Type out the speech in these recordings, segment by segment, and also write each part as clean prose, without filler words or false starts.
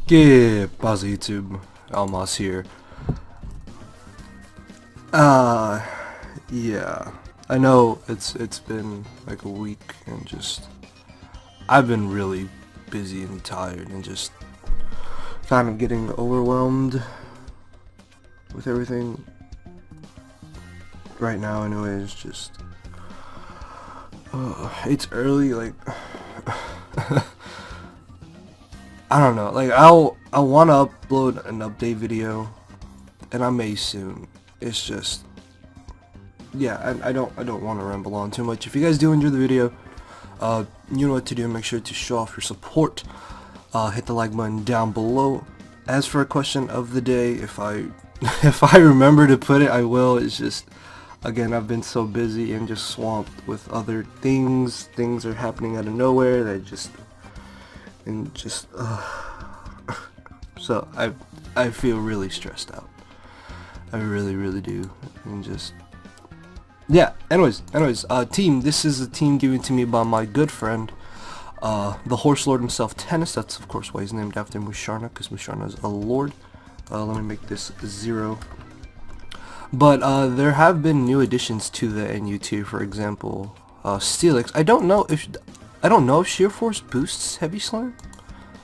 ¿Qué pasa, YouTube? Almas here. Uh, yeah. I know it's been like a week and just I've been really busy and tired and just kind of getting overwhelmed with everything right now. Anyways, just it's early. Like I don't know. Like I want to upload an update video, and I may soon. It's just yeah. I don't want to ramble on too much. If you guys do enjoy the video, you know what to do. Make sure to show off your support. Hit the like button down below. As for a question of the day, if I if I remember to put it, I will. It's just again, I've been so busy and just swamped with other things. Things are happening out of nowhere that just so I feel really stressed out. I really do, and just yeah. Anyways, team. This is a team given to me by my good friend, the horse lord himself, Tennis. That's of course why he's named after Musharna, because Musharna is a lord. Let me make this 0. But there have been new additions to the NU2. For example, Steelix. I don't know if Sheer Force boosts Heavy Slam.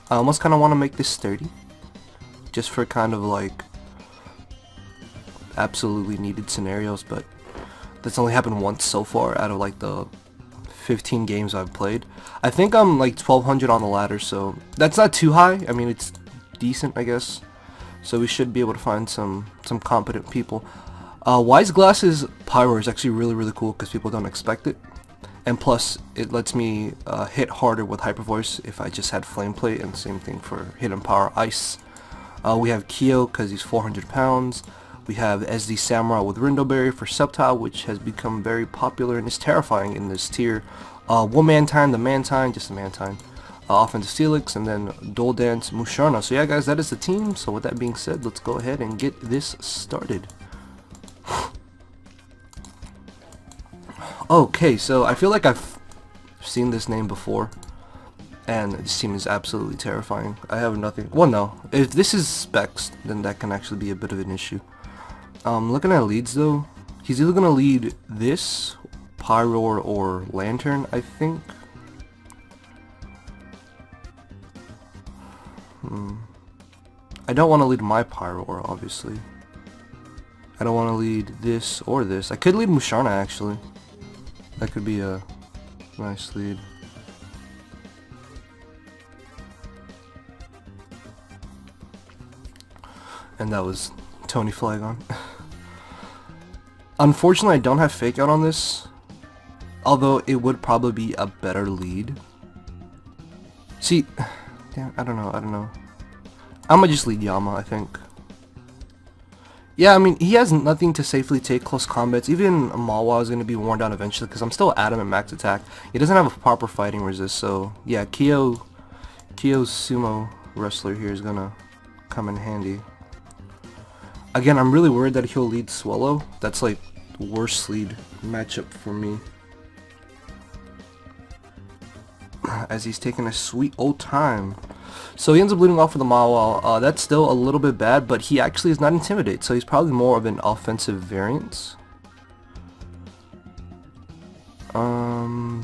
I almost kind of want to make this 30, just for kind of like absolutely needed scenarios, but that's only happened once so far out of like the 15 games I've played. I think I'm like 1200 on the ladder, so that's not too high. I mean, it's decent, I guess. So we should be able to find some competent people. Wise Glasses Pyroar is actually really cool because people don't expect it. And plus, it lets me hit harder with Hyper Voice if I just had Flame Plate, and same thing for Hidden Power Ice. We have Kyo because he's 400 pounds. We have SD Samurai with Rindoberry for Sceptile, which has become very popular and is terrifying in this tier. Womantine, the Mantine, just the Mantine. Offensive Steelix, and then Dual Dance Musharna. So yeah guys, that is the team. So with that being said, let's go ahead and get this started. Okay, so I feel like I've seen this name before, and this team is absolutely terrifying. I have nothing. Well, no. If this is specs, then that can actually be a bit of an issue. Looking at leads though, he's either gonna lead this, Pyroar, or Lantern, I think. I don't want to lead my Pyroar, obviously. I don't want to lead this or this. I could lead Musharna, actually. That could be a nice lead. And that was Tony Flagon. Unfortunately, I don't have Fake Out on this, although it would probably be a better lead. See, damn, I don't know. I'm gonna just lead Yama, I think. Yeah, I mean, he has nothing to safely take close combats. Even Mawa is going to be worn down eventually because I'm still at him at max attack. He doesn't have a proper fighting resist, so yeah, Kyo's sumo wrestler here is going to come in handy. Again, I'm really worried that he'll lead Swallow. That's like the worst lead matchup for me, as he's taking a sweet old time. So he ends up leading off with the Mawa. That's still a little bit bad, but he actually is not Intimidate, so he's probably more of an offensive variant. I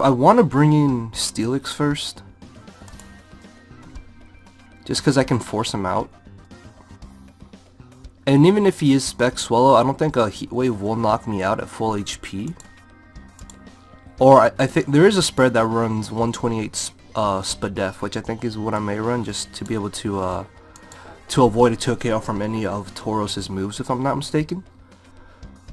want to bring in Steelix first, just because I can force him out. And even if he is Spec Swallow, I don't think a Heat Wave will knock me out at full HP. Or I think there is a spread that runs 128 Spadef, which I think is what I may run, just to be able to avoid a 2KO from any of Tauros' moves, if I'm not mistaken.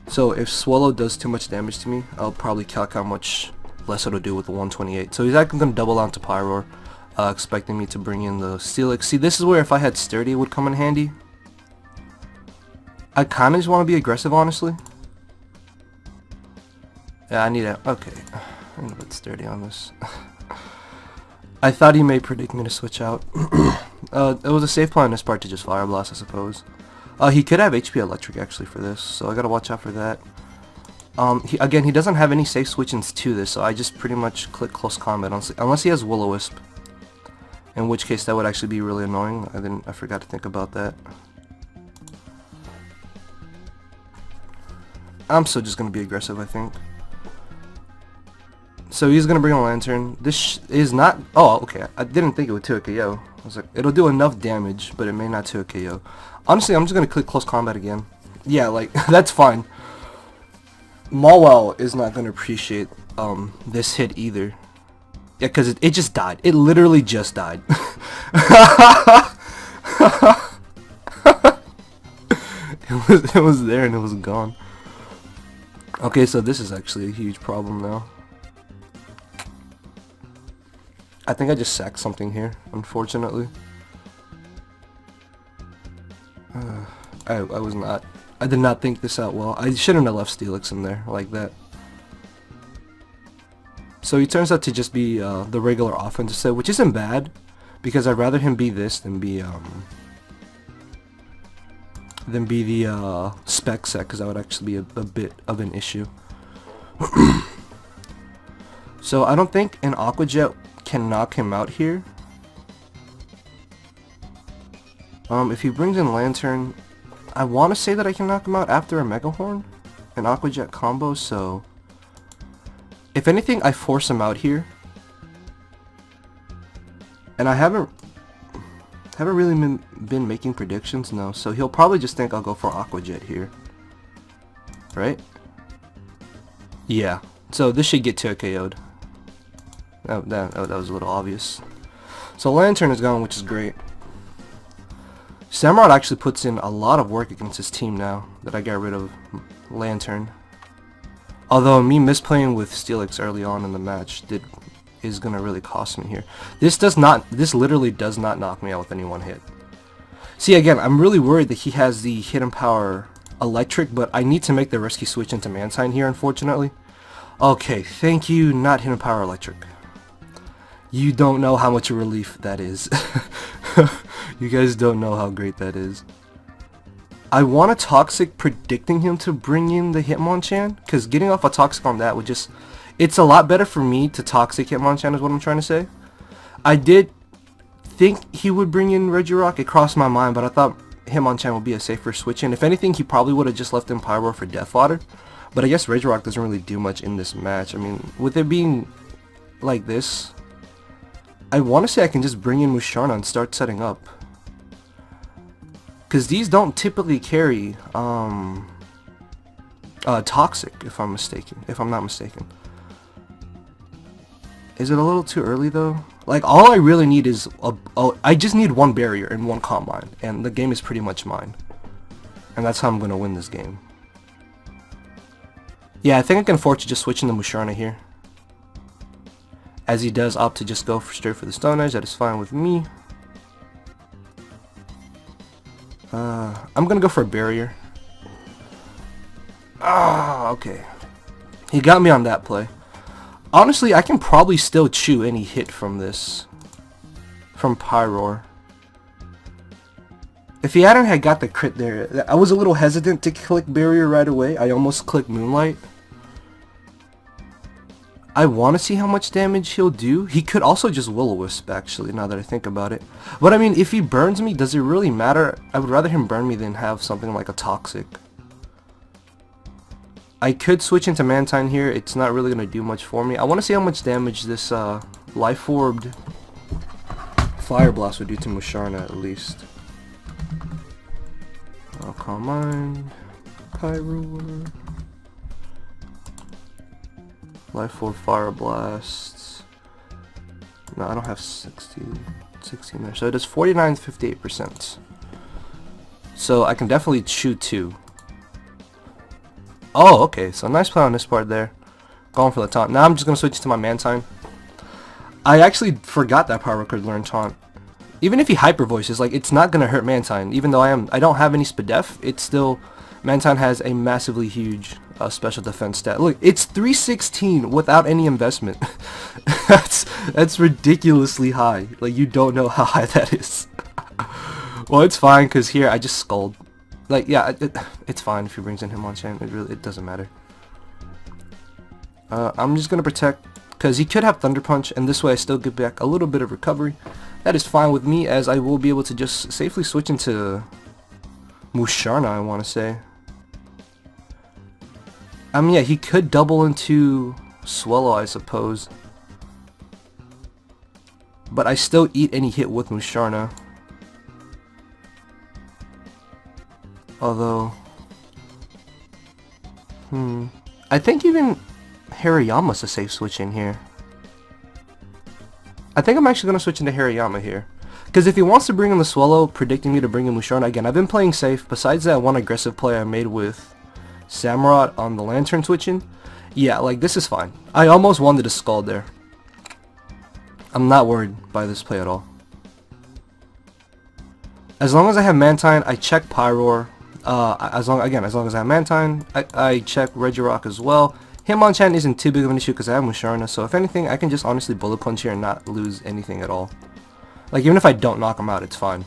So if Swallow does too much damage to me, I'll probably calc how much less it'll do with the 128. So he's actually going to double out to Pyroar, expecting me to bring in the Steelix. See, this is where if I had Sturdy, it would come in handy. I kind of just want to be aggressive, honestly. Yeah, I need a... Okay. I'm a bit sturdy on this. I thought he may predict me to switch out. It was a safe play on his part to just Fire Blast, I suppose. He could have HP Electric, actually, for this, so I gotta watch out for that. Again, he doesn't have any safe switch-ins to this, so I just pretty much click close combat, unless he has Will-O-Wisp. In which case, that would actually be really annoying. I forgot to think about that. I'm still just gonna be aggressive, I think. So he's gonna bring a Lantern. This is not. Oh, okay. I didn't think it would 2 KO. I was like, it'll do enough damage, but it may not 2 KO. Honestly, I'm just gonna click close combat again. Yeah, like that's fine. Malwell is not gonna appreciate this hit either. Yeah, because it just died. It literally just died. it was there and it was gone. Okay, so this is actually a huge problem now. I think I just sacked something here, unfortunately. I did not think this out well. I shouldn't have left Steelix in there like that. So he turns out to just be the regular offensive set, which isn't bad, because I'd rather him be this than be the spec set, because that would actually be a bit of an issue. So I don't think an Aqua Jet can knock him out here. If he brings in Lantern, I want to say that I can knock him out after a Mega Horn, an Aqua Jet combo, so if anything, I force him out here. And I haven't really been making predictions, no, so he'll probably just think I'll go for Aqua Jet here. Right? Yeah, so this should get 2 KO'd. That was a little obvious. So Lantern is gone, which is great. Samurott actually puts in a lot of work against his team now that I got rid of Lantern. Although me misplaying with Steelix early on in the match is gonna really cost me here. This literally does not knock me out with any one hit. See, again, I'm really worried that he has the Hidden Power Electric, but I need to make the risky switch into Mantine here, unfortunately. Okay, thank you, not Hidden Power Electric. You don't know how much a relief that is. You guys don't know how great that is. I want a Toxic predicting him to bring in the Hitmonchan, because getting off a Toxic on that would just... It's a lot better for me to Toxic Hitmonchan is what I'm trying to say. I did think he would bring in Regirock, it crossed my mind, but I thought Hitmonchan would be a safer switch in. If anything, he probably would have just left in Pyroar for Death Fodder. But I guess Regirock doesn't really do much in this match. I mean, with it being like this, I want to say I can just bring in Musharna and start setting up. Because these don't typically carry Toxic, if I'm not mistaken. Is it a little too early though? Like, all I really need is I just need one barrier and one Combine, and the game is pretty much mine. And that's how I'm gonna win this game. Yeah, I think I can afford to just switch into Musharna here. As he does opt to just go straight for the Stone Edge, that is fine with me. I'm gonna go for a barrier. Ah, okay. He got me on that play. Honestly, I can probably still chew any hit from this. From Pyroar. If he hadn't had got the crit there, I was a little hesitant to click barrier right away. I almost clicked Moonlight. I want to see how much damage he'll do. He could also just Will-O-Wisp, actually, now that I think about it. But I mean, if he burns me, does it really matter? I would rather him burn me than have something like a Toxic. I could switch into Mantine here. It's not really going to do much for me. I want to see how much damage this Life Orbed Fire Blast would do to Musharna, at least. Oh, come on. Pyroar. Life Orb Fire Blasts. No, I don't have 16 there. So it does 49 to 58%. So I can definitely shoot 2. Oh, okay. So nice play on this part there. Going for the taunt. Now I'm just going to switch to my Mantine. I actually forgot that Pyroar could learn taunt. Even if he Hyper Voices, like, it's not going to hurt Mantine. Even though I don't have any Spadef, it's still... Mantine has a massively huge special defense stat. Look, it's 316 without any investment. that's ridiculously high. Like, you don't know how high that is. Well, it's fine, because here I just Scald. Like, yeah, it's fine if he brings in Hitmonchan. It doesn't matter. I'm just gonna protect, because he could have Thunder Punch, and this way I still get back a little bit of recovery. That is fine with me, as I will be able to just safely switch into Musharna, I want to say. Yeah, he could double into Swallow, I suppose. But I still eat any hit with Musharna. Although... I think even Hariyama's a safe switch in here. I think I'm actually going to switch into Hariyama here. Because if he wants to bring in the Swallow, predicting me to bring in Musharna, again, I've been playing safe. Besides that one aggressive play I made with Samurott on the Lantern switching, yeah, like, this is fine. I almost wanted to Scald there. I'm not worried by this play at all. As long as I have Mantine, I check Pyroar. As long as I have Mantine, I check Regirock as well. Hitmonchan isn't too big of an issue because I have Musharna, so if anything, I can just honestly Bullet Punch here and not lose anything at all. Like, even if I don't knock him out, it's fine.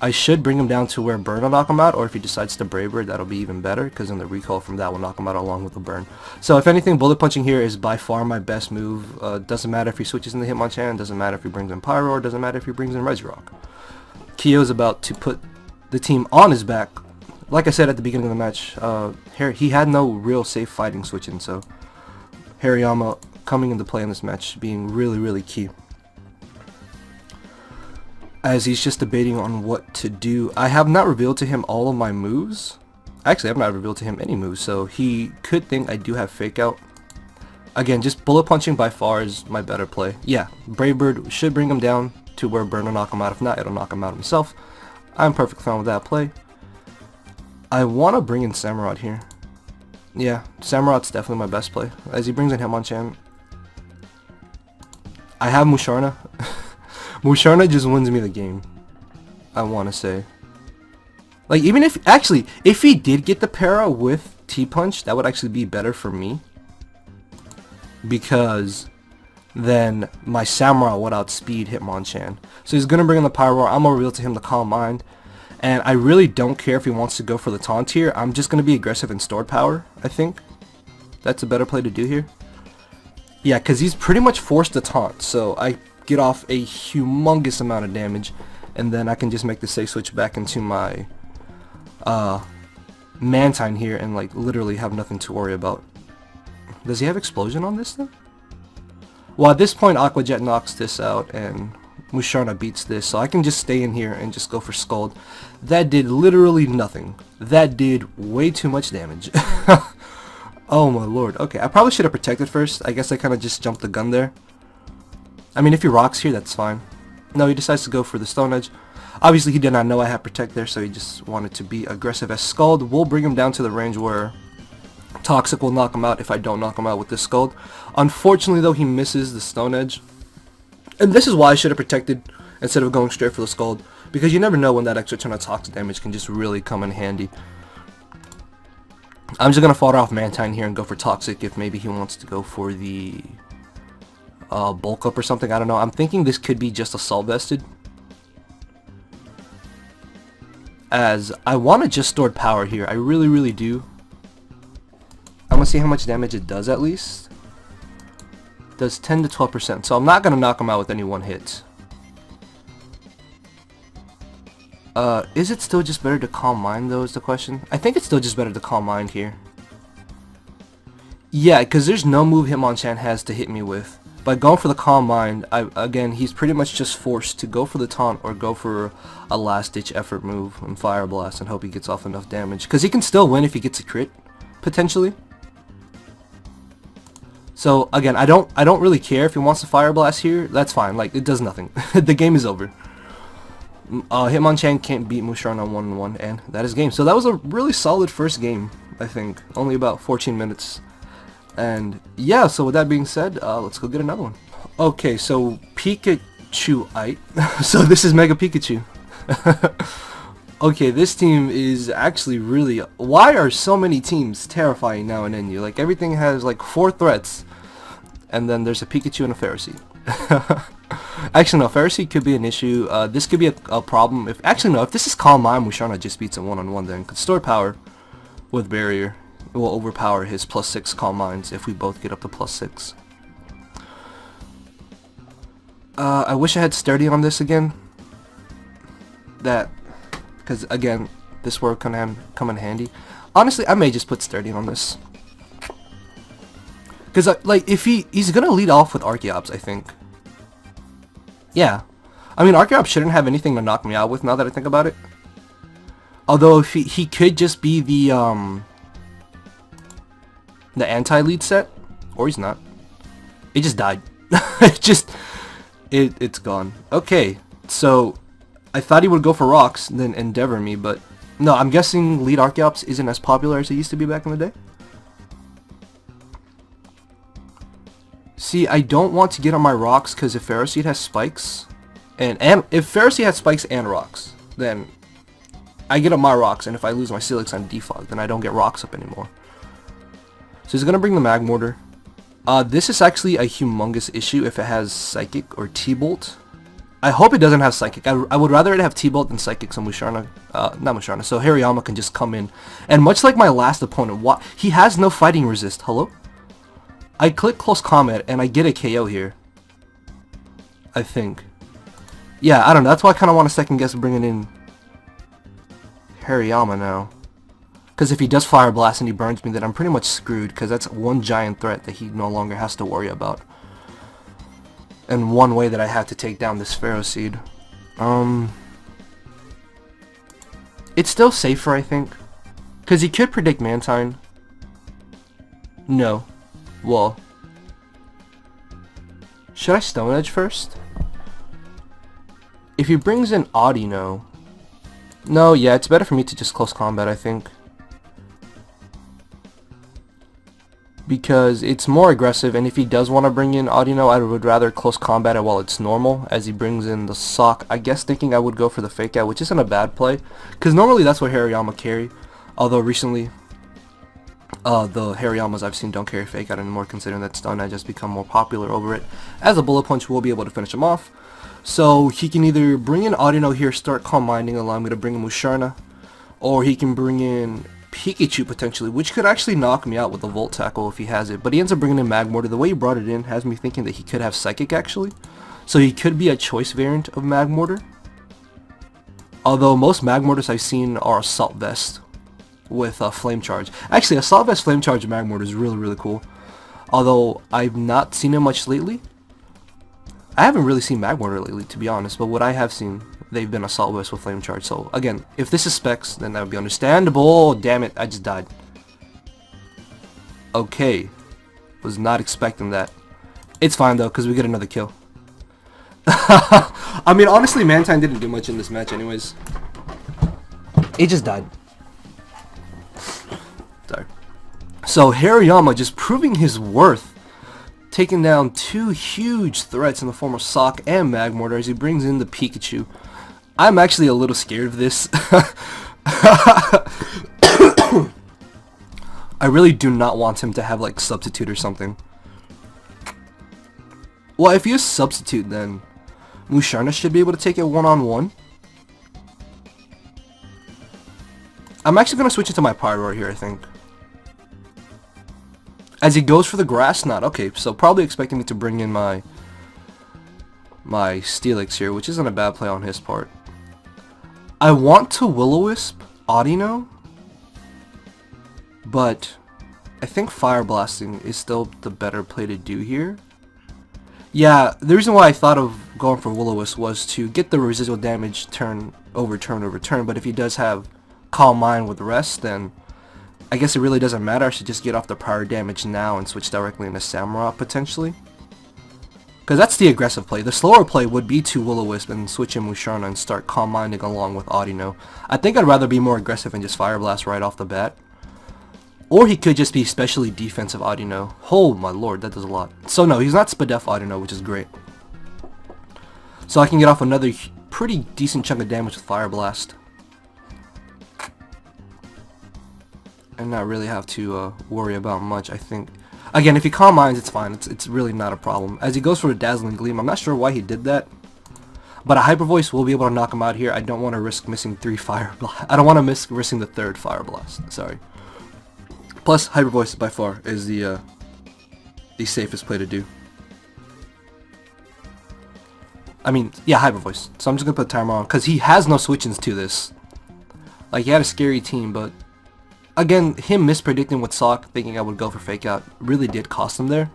I should bring him down to where Burn will knock him out, or if he decides to Brave Bird, that'll be even better, because then the recall from that will knock him out along with the Burn. So if anything, Bullet Punching here is by far my best move. Doesn't matter if he switches into Hitmonchan, doesn't matter if he brings in Pyroar, doesn't matter if he brings in Regirock. Kyo's about to put the team on his back. Like I said at the beginning of the match, he had no real safe fighting switching, so Hariyama coming into play in this match being really, really key. As he's just debating on what to do. I have not revealed to him all of my moves. Actually, I have not revealed to him any moves, so he could think I do have Fake Out. Again, just Bullet Punching by far is my better play. Yeah, Brave Bird should bring him down to where Burn will knock him out. If not, it'll knock him out himself. I'm perfectly fine with that play. I want to bring in Samurott here. Yeah, Samurott's definitely my best play. As he brings in Hitmonchan, I have Musharna. Musharna just wins me the game, I want to say. Like, even if, actually, if he did get the para with T-Punch, that would actually be better for me. Because then my Samurott would outspeed Hitmonchan. So he's going to bring in the Pyroar. I'm going to reveal to him the Calm Mind. And I really don't care if he wants to go for the taunt here. I'm just going to be aggressive and stored power, I think. That's a better play to do here. Yeah, because he's pretty much forced to taunt. So I get off a humongous amount of damage. And then I can just make the safe switch back into my Mantine here and like literally have nothing to worry about. Does he have Explosion on this thing? Well, at this point, Aqua Jet knocks this out and Musharna beats this, so I can just stay in here and just go for Scald. That did literally nothing. That did way too much damage. Oh my lord. Okay, I probably should have protected first. I guess I kind of just jumped the gun there. I mean, if he rocks here, that's fine. No, he decides to go for the Stone Edge. Obviously, he did not know I had Protect there, so he just wanted to be aggressive as Scald. We'll bring him down to the range where Toxic will knock him out if I don't knock him out with this Scald. Unfortunately, though, he misses the Stone Edge. And this is why I should have protected instead of going straight for the Scald. Because you never know when that extra turn of Toxic damage can just really come in handy. I'm just going to fodder off Mantine here and go for Toxic if maybe he wants to go for the Bulk Up or something. I don't know. I'm thinking this could be just Assault Vested. As I want to just stored power here. I really, really do. I'm going to see how much damage it does at least. Does 10 to 12%, so I'm not going to knock him out with any one hit. Is it still just better to Calm Mind though is the question? I think it's still just better to Calm Mind here. Yeah, because there's no move Hitmonchan has to hit me with. By going for the Calm Mind, again, he's pretty much just forced to go for the taunt or go for a last ditch effort move and Fire Blast and hope he gets off enough damage. Because he can still win if he gets a crit, potentially. So again, I don't really care if he wants to Fire Blast here. That's fine. Like, it does nothing. The game is over. Hitmonchan can't beat Musharna 1-on-1, and that is game. So that was a really solid first game, I think. Only about 14 minutes. And yeah, so with that being said, let's go get another one. Okay, so Pikachuite. So this is Mega Pikachu. Okay, this team is actually really... Why are so many teams terrifying now in NU? Like, everything has like 4 threats. And then there's a Pikachu and a Pharisee. Actually, no, Pharisee could be an issue. This could be a problem. Actually, no, if this is Calm Mind, Musharna just beats him 1-on-1 then. Could store power with Barrier. will overpower his +6 Calm Minds if we both get up to +6. I wish I had Sturdy on this again. Because again, this word can come in handy. Honestly, I may just put Sturdy on this. Because like, if he's gonna lead off with Archeops, I think. Yeah, I mean Archeops shouldn't have anything to knock me out with now that I think about it. Although if he could just be the anti-lead set, or he's not. It just died. It's gone. Okay, so I thought he would go for rocks, then Endeavor me, but no, I'm guessing lead Archeops isn't as popular as it used to be back in the day. See, I don't want to get on my rocks because if Ferroseed has spikes, and if Ferroseed has spikes and rocks, then I get on my rocks, and if I lose my Steelix on defog, then I don't get rocks up anymore. So he's gonna bring the Mag Mortar. This is actually a humongous issue if it has Psychic or T-Bolt. I hope it doesn't have Psychic. I would rather it have T-Bolt than Psychic, so Musharna, not Musharna, so Hariyama can just come in. And much like my last opponent, he has no fighting resist. Hello? I click Close Combat and I get a KO here. I think. Yeah, I don't know. That's why I kind of want to second guess bringing in Hariyama now. Because if he does Fire Blast and he burns me, then I'm pretty much screwed. Because that's one giant threat that he no longer has to worry about. And one way that I have to take down this Ferroseed. It's still safer, I think. Because he could predict Mantine. No. Well, should I Stone Edge first? If he brings in Audino, no, yeah, it's better for me to just Close Combat, I think, because it's more aggressive. And if he does want to bring in Audino, I would rather Close Combat it while it's normal, as he brings in the Sock. I guess thinking I would go for the Fake Out, which isn't a bad play, because normally that's what Hariyama carry. Although recently, the Hariyamas I've seen don't carry Fake Out anymore, considering that Stone Edge has become more popular over it. As a Bullet Punch will be able to finish him off. So he can either bring in Audino here, start Calm Minding, allow me to bring in Musharna, or he can bring in Pikachu potentially, which could actually knock me out with the Volt Tackle if he has it. But he ends up bringing in Mag Mortar. The way he brought it in has me thinking that he could have Psychic actually. So he could be a choice variant of Mag Mortar. Although most Mag Mortars I've seen are Assault Vest with Flame Charge. Actually, Assault Vest Flame Charge Mag Mortar is really cool. Although I've not seen it much lately. I haven't really seen Mag Mortar lately, to be honest, but what I have seen, they've been Assault Vest with Flame Charge. So again, if this is specs, then that would be understandable. Damn it, I just died. Okay, was not expecting that. It's fine though, because we get another kill. I mean, honestly, Mantine didn't do much in this match anyways. He just died. Sorry. So Hariyama just proving his worth, taking down two huge threats in the form of Sock and Mag Mortar as he brings in the Pikachu. I'm actually a little scared of this. I really do not want him to have like Substitute or something. Well, if he has Substitute, then Musharna should be able to take it one-on-one. I'm actually going to switch into my Pyroar here, I think. As he goes for the Grass Knot. Okay, so probably expecting me to bring in my Steelix here, which isn't a bad play on his part. I want to Will-O-Wisp Audino, but I think Fire Blasting is still the better play to do here. Yeah, the reason why I thought of going for Will-O-Wisp was to get the residual damage turn over turn, but if he does have Calm Mind with Rest, then I guess it really doesn't matter. I should just get off the prior damage now and switch directly into Samurott potentially. Because that's the aggressive play. The slower play would be to Will-O-Wisp and switch in Musharna and start Calm Minding along with Audino. I think I'd rather be more aggressive and just Fire Blast right off the bat. Or he could just be specially defensive Audino. Oh my lord, that does a lot. So no, he's not Spadef Audino, which is great. So I can get off another pretty decent chunk of damage with Fire Blast. And not really have to worry about much, I think. Again, if he Calm Minds, it's fine. It's really not a problem. As he goes for a Dazzling Gleam, I'm not sure why he did that. But a Hyper Voice will be able to knock him out here. I don't want to risk missing 3 Fire Blast. I don't want to risk missing the 3rd Fire Blast. Sorry. Plus, Hyper Voice by far is the safest play to do. I mean, yeah, Hyper Voice. So I'm just gonna put timer on because he has no switch-ins to this. Like, he had a scary team, but again, him mispredicting with Sock, thinking I would go for Fake Out, really did cost him there.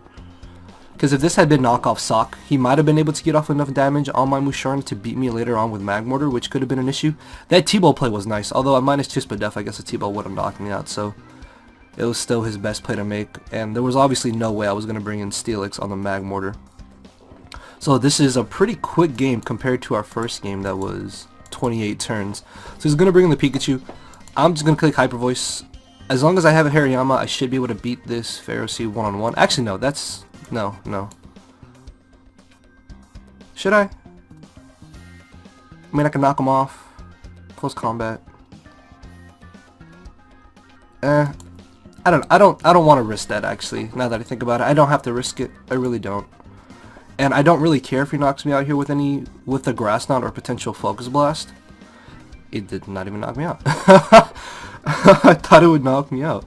Because if this had been knockoff Sock, he might have been able to get off enough damage on my Musharna to beat me later on with Mag Mortar, which could have been an issue. That T-Ball play was nice, although at minus 2 speed def, I guess the T-Ball would have knocked me out, so it was still his best play to make, and there was obviously no way I was going to bring in Steelix on the Mag Mortar. So this is a pretty quick game compared to our first game that was 28 turns. So he's going to bring in the Pikachu. I'm just going to click Hyper Voice. As long as I have a Hariyama, I should be able to beat this Pharaoh Seed one-on-one. Actually, no, that's... No. Should I? I mean, I can knock him off. Close combat. I don't want to risk that, actually. Now that I think about it, I don't have to risk it. I really don't. And I don't really care if he knocks me out here with the Grass Knot or potential Focus Blast. It did not even knock me out. I thought it would knock me out.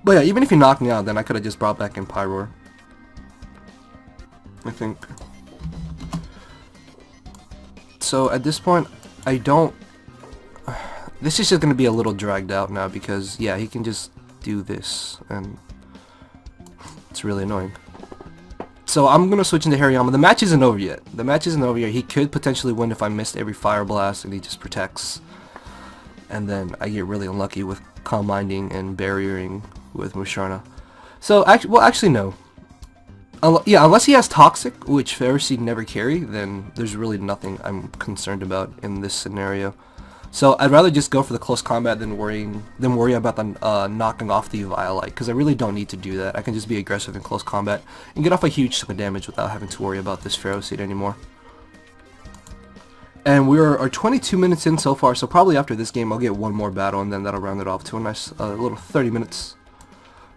But yeah, even if he knocked me out, then I could have just brought back in Pyroar. I think. So at this point, I don't... This is just going to be a little dragged out now because, yeah, he can just do this, and it's really annoying. So I'm going to switch into Hariyama. The match isn't over yet. The match isn't over yet. He could potentially win if I missed every Fire Blast and he just protects. And then I get really unlucky with Calm Minding and Barriering with Musharna. So, actually no. Yeah, unless he has Toxic, which Pharaoh Seed never carry, then there's really nothing I'm concerned about in this scenario. So I'd rather just go for the close combat than worry about the knocking off the Violite, because I really don't need to do that. I can just be aggressive in close combat and get off a huge chunk of damage without having to worry about this Pharaoh Seed anymore. And we are 22 minutes in so far, so probably after this game I'll get one more battle and then that'll round it off to a nice little 30 minutes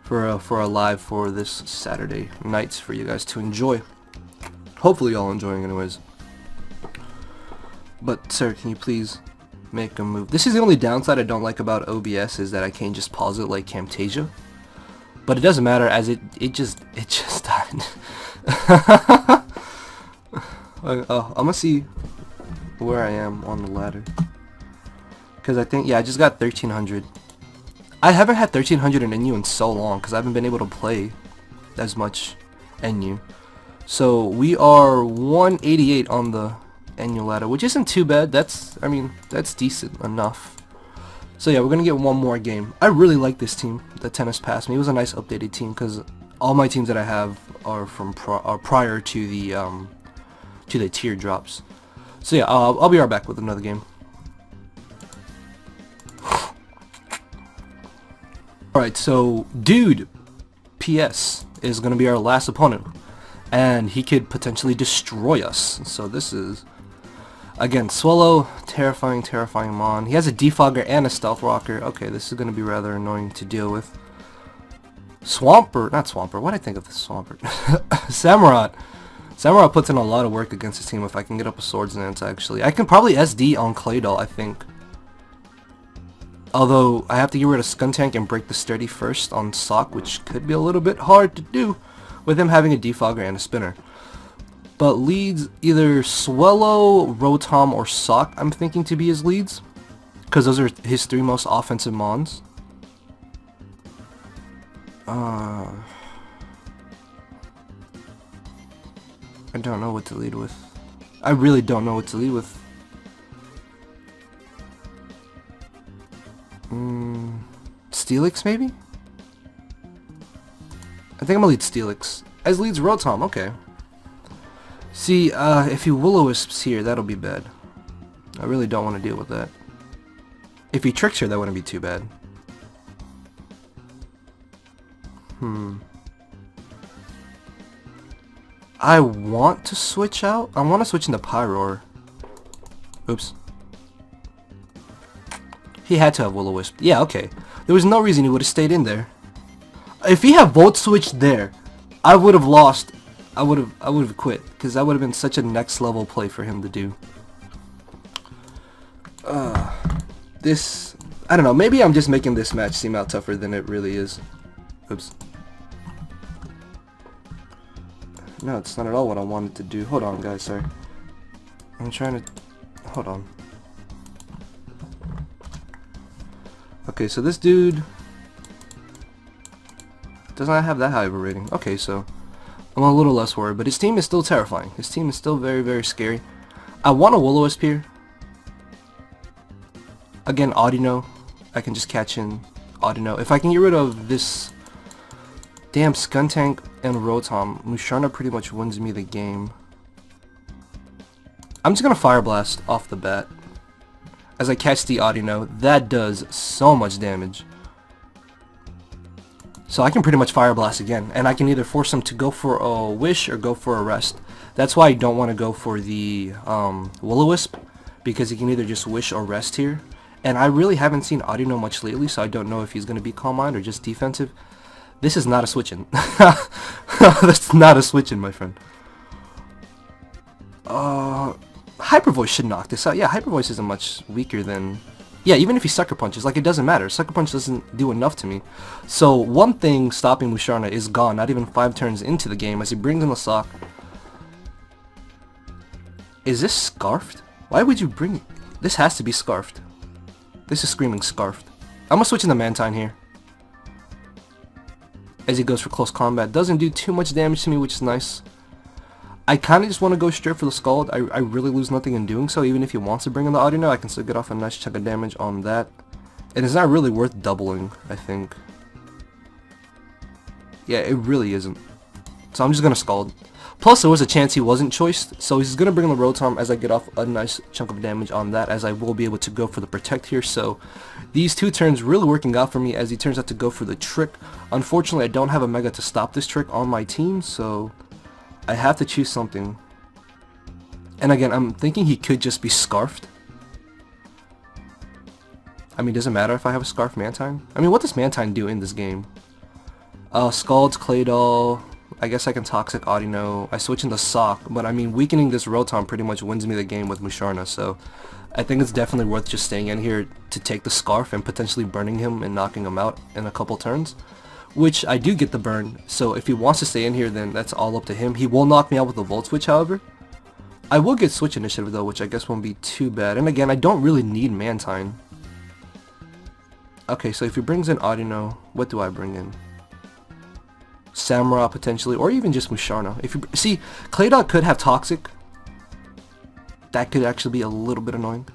for a live for this Saturday nights for you guys to enjoy. Hopefully y'all enjoying anyways. But sir, can you please make a move? This is the only downside I don't like about OBS, is that I can't just pause it like Camtasia. But it doesn't matter, as it just died. I'm gonna see where I am on the ladder, because I think, yeah, I just got 1300. I haven't had 1300 in NU in so long because I haven't been able to play as much NU. So we are 188 on the NU ladder, which isn't too bad. I mean, that's decent enough. So yeah, we're gonna get one more game. I really like this team that Tennis passed me. It was a nice updated team because all my teams that I have are from prior to the tier drops. So yeah, I'll be right back with another game. Alright, so Dude PS is going to be our last opponent, and he could potentially destroy us. So this is, again, Swallow, terrifying Mon. He has a Defogger and a Stealth Rocker. Okay, this is going to be rather annoying to deal with. Swampert, not Swampert, what did I think of this Swampert? Samurott. Samurott puts in a lot of work against his team if I can get up a Swords Dance, actually. I can probably SD on Claydol, I think. Although, I have to get rid of Skuntank and break the Sturdy first on Sock, which could be a little bit hard to do with him having a Defogger and a Spinner. But leads, either Swellow, Rotom, or Sock, I'm thinking to be his leads, because those are his three most offensive Mons. I don't know what to lead with. I really don't know what to lead with. Steelix, maybe? I think I'm gonna lead Steelix. As leads Rotom, okay. See, if he Will-O-Wisps here, that'll be bad. I really don't want to deal with that. If he Tricks here, that wouldn't be too bad. I want to switch out. I want to switch into Pyroar. Oops. He had to have Will-O-Wisp. Yeah, okay. There was no reason he would have stayed in there. If he had Volt Switched there, I would have lost. I would have quit, because that would have been such a next level play for him to do. I don't know, maybe I'm just making this match seem out tougher than it really is. Oops. No, it's not at all what I wanted to do. Hold on, guys, sorry. I'm trying to... Hold on. Okay, so this dude does not have that high of a rating. Okay, so I'm a little less worried, but his team is still terrifying. His team is still very, very scary. I want a Will-O-Wisp here. Again, Audino. I can just catch in Audino. If I can get rid of this damn Skuntank and Rotom, Musharna pretty much wins me the game. I'm just gonna Fire Blast off the bat as I catch the Audino. That does so much damage. So I can pretty much Fire Blast again, and I can either force him to go for a Wish or go for a Rest. That's why I don't want to go for the Will-O-Wisp, because he can either just Wish or Rest here. And I really haven't seen Audino much lately, so I don't know if he's going to be Calm Mind or just defensive. This is not a switch-in. That's not a switch-in, my friend. Hyper Voice should knock this out. Yeah, Hyper Voice isn't much weaker than... Yeah, even if he Sucker Punches, like, it doesn't matter. Sucker Punch doesn't do enough to me. So, one thing stopping Musharna is gone, not even 5 turns into the game, as he brings in the Sock. Is this Scarfed? Why would you bring... This has to be Scarfed. This is screaming Scarfed. I'm gonna switch into Mantine here, as he goes for close combat. Doesn't do too much damage to me, which is nice. I kind of just want to go straight for the Scald. I really lose nothing in doing so. Even if he wants to bring in the Audino, I can still get off a nice chunk of damage on that. And it's not really worth doubling, I think. Yeah, it really isn't. So I'm just going to Scald. Plus, there was a chance he wasn't choiced, so he's going to bring in the Rotom as I get off a nice chunk of damage on that, as I will be able to go for the Protect here. So these 2 turns really working out for me, as he turns out to go for the Trick. Unfortunately, I don't have a Mega to stop this Trick on my team, so I have to choose something. And again, I'm thinking he could just be Scarfed. I mean, does it matter if I have a Scarf Mantine? I mean, what does Mantine do in this game? Scald's Claydol. I guess I can Toxic Audino. I switch into Sock, but I mean, weakening this Rotom pretty much wins me the game with Musharna, so I think it's definitely worth just staying in here to take the Scarf and potentially burning him and knocking him out in a couple turns. Which I do get the burn, so if he wants to stay in here, then that's all up to him. He will knock me out with the Volt Switch, however. I will get Switch Initiative though, which I guess won't be too bad. And again, I don't really need Mantine. Okay, so if he brings in Audino, what do I bring in? Samurott potentially, or even just Musharna. If you see, Claydol could have Toxic. That could actually be a little bit annoying.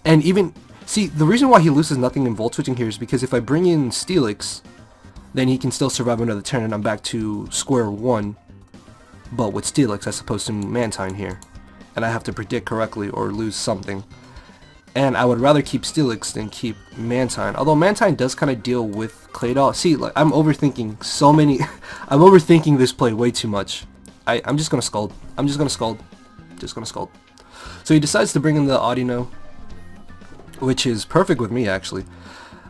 And even... See, the reason why he loses nothing in Volt Switching here is because if I bring in Steelix, then he can still survive another turn and I'm back to square one, but with Steelix as opposed to Mantine here. And I have to predict correctly or lose something. And I would rather keep Steelix than keep Mantine. Although Mantine does kind of deal with Claydol. See, like, I'm overthinking so many... I'm overthinking this play way too much. I'm just going to Scald. I'm just going to Scald. Just going to Scald. So he decides to bring in the Audino, which is perfect with me, actually.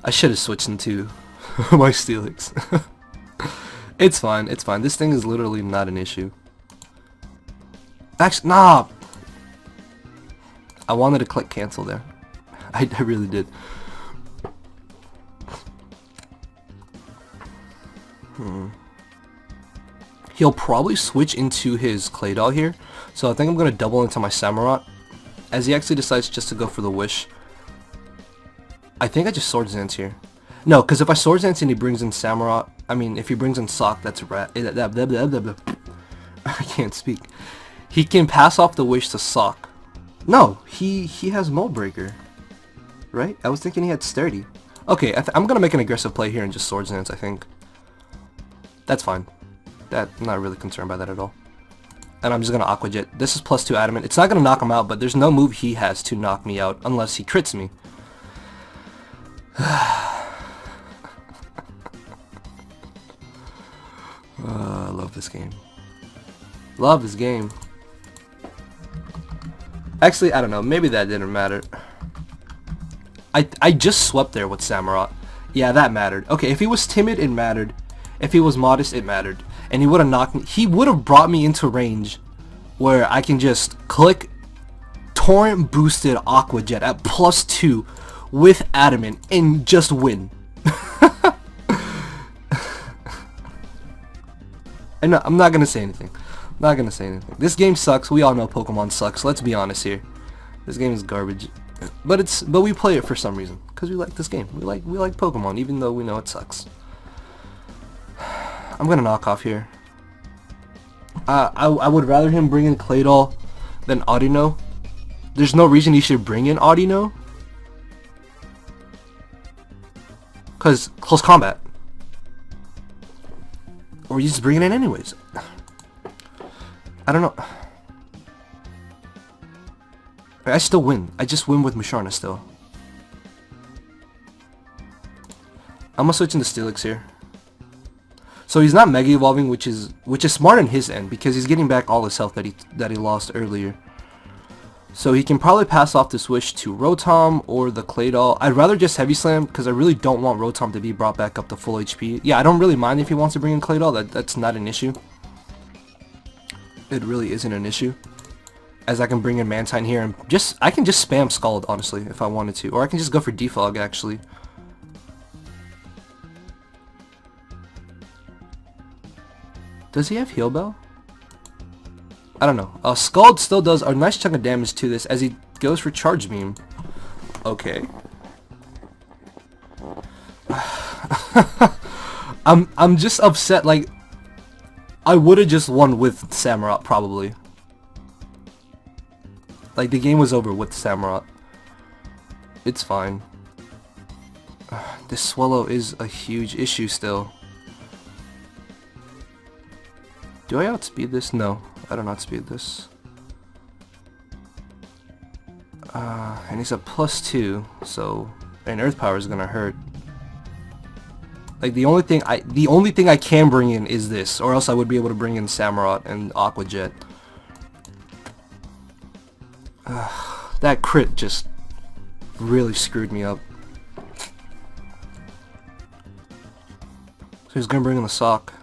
I should have switched into my Steelix. It's fine, it's fine. This thing is literally not an issue. Actually, nah! I wanted to click cancel there. I really did. He'll probably switch into his Claydol here, so I think I'm going to double into my Samurott, as he actually decides just to go for the Wish. I think I just Swords Dance here. No, because if I Swords Dance and he brings in Samurott, I mean, if he brings in Sock, that's rat. I can't speak. He can pass off the Wish to Sock. No, he has Mold Breaker, right? I was thinking he had Sturdy. Okay, I'm gonna make an aggressive play here and just Swords Dance. I think that's fine. I'm not really concerned by that at all. And I'm just gonna Aqua Jet. This is +2 Adamant. It's not gonna knock him out, but there's no move he has to knock me out unless he crits me. I love this game. Love this game. Actually, I don't know. Maybe that didn't matter. I just swept there with Samurott. Yeah, that mattered. Okay, if he was timid, it mattered. If he was modest, it mattered. And he would have knocked me. He would have brought me into range where I can just click torrent boosted Aqua Jet at +2 with Adamant and just win. And I'm not gonna say anything. Not gonna say anything. This game sucks. We all know Pokemon sucks. Let's be honest here. This game is garbage. But we play it for some reason because we like this game. We like Pokemon even though we know it sucks. I'm gonna knock off here. I would rather him bring in Claydol than Audino. There's no reason he should bring in Audino. Cause close combat. Or you just bring it in anyways. I don't know. I still win. I just win with Musharna still. I'm gonna switch into Steelix here. So he's not Mega Evolving, which is smart on his end because he's getting back all his health that he lost earlier. So he can probably pass off the switch to Rotom or the Claydol. I'd rather just Heavy Slam because I really don't want Rotom to be brought back up to full HP. Yeah, I don't really mind if he wants to bring in Claydol. That's not an issue. It really isn't an issue. As I can bring in Mantine here and I can just spam Scald honestly if I wanted to. Or I can just go for Defog actually. Does he have Heal Bell? I don't know. Scald still does a nice chunk of damage to this as he goes for Charge Beam. Okay. I'm just upset. Like, I would have just won with Samurott probably. Like the game was over with Samurott. It's fine. This Swallow is a huge issue still. Do I outspeed this? No, I don't outspeed this. And he's a +2, so and Earth Power is gonna hurt. Like the only thing I can bring in is this, or else I would be able to bring in Samurott and Aqua Jet. That crit just really screwed me up. So he's gonna bring in the Sock.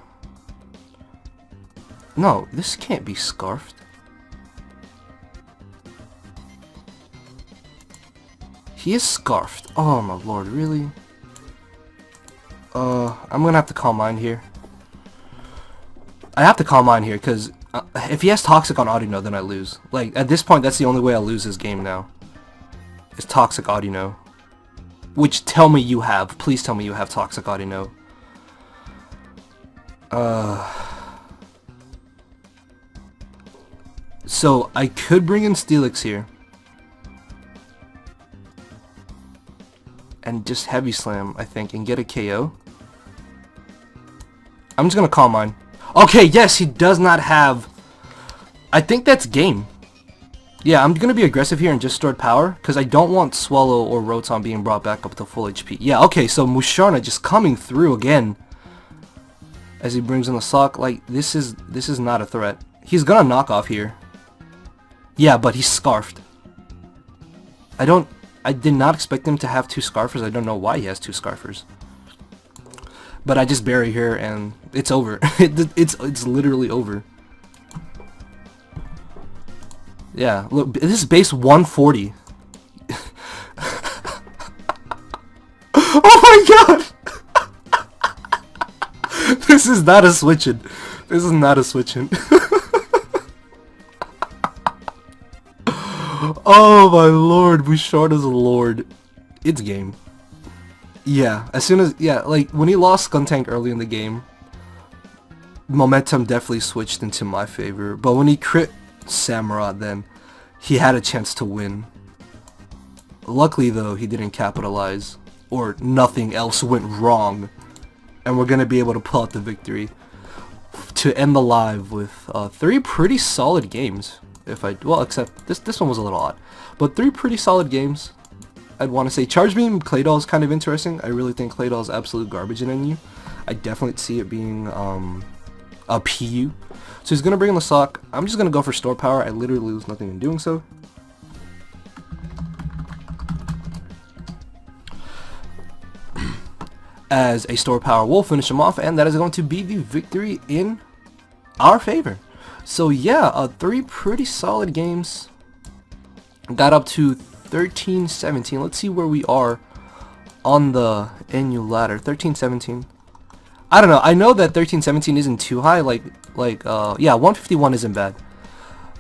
No, this can't be Scarfed. He is Scarfed. Oh my lord, really? I'm gonna have to Calm Mind here. I have to Calm Mind here, because if he has Toxic on Audino, then I lose. Like, at this point, that's the only way I lose this game now. Is Toxic Audino. Which, tell me you have. Please tell me you have Toxic Audino. So, I could bring in Steelix here. And just Heavy Slam, I think, and get a KO. I'm just gonna Calm Mind. Okay, yes, he does not have... I think that's game. Yeah, I'm gonna be aggressive here and just Stored Power, because I don't want Swallow or Rotom being brought back up to full HP. Yeah, okay, so Musharna just coming through again. As he brings in the Sock, like, this is not a threat. He's gonna knock off here. Yeah, but he's Scarfed. I did not expect him to have 2 Scarfers. I don't know why he has 2 Scarfers. But I just bury here and it's over. it's literally over. Yeah, look, this is base 140. Oh my god! This is not a switching. This is not a switching. Oh my lord, Musharna's a lord. It's game. Yeah, as soon as, yeah, like, when he lost Skuntank early in the game, momentum definitely switched into my favor. But when he crit Samurott, then, he had a chance to win. Luckily, though, he didn't capitalize, or nothing else went wrong. And we're gonna be able to pull out the victory to end the live with 3 pretty solid games. Well, except this one was a little odd, but 3 pretty solid games. I'd want to say Charge Beam Claydol is kind of interesting. I really think Claydol is absolute garbage in NU. I definitely see it being a PU. So he's gonna bring in the Sock. I'm just gonna go for Store Power. I literally lose nothing in doing so. As a Store Power will finish him off, and that is going to be the victory in our favor. So yeah, 3 pretty solid games. got up to 13-17. Let's see where we are on the NU ladder. 13-17. I don't know. I know that 13-17 isn't too high. Yeah, 151 isn't bad.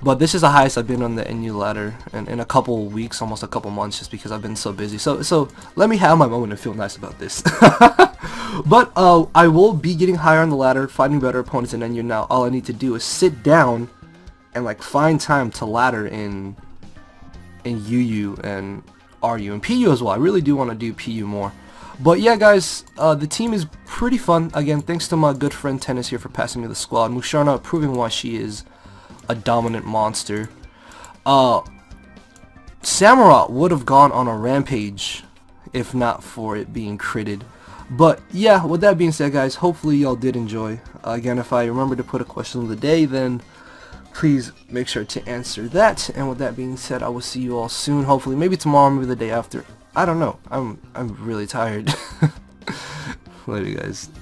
But this is the highest I've been on the NU ladder in a couple weeks, almost a couple months, just because I've been so busy. So let me have my moment and feel nice about this. But I will be getting higher on the ladder, fighting better opponents in NU now. All I need to do is sit down and like find time to ladder in UU and RU and PU as well. I really do want to do PU more. But yeah, guys, the team is pretty fun. Again, thanks to my good friend Tennis here for passing me the squad. Musharna proving why she is a dominant monster. Samurott would have gone on a rampage if not for it being critted. But yeah, with that being said, guys, hopefully y'all did enjoy. Again, if I remember to put a question of the day, then please make sure to answer that. And with that being said, I will see you all soon. Hopefully, maybe tomorrow, maybe the day after. I don't know. I'm really tired. Later, guys.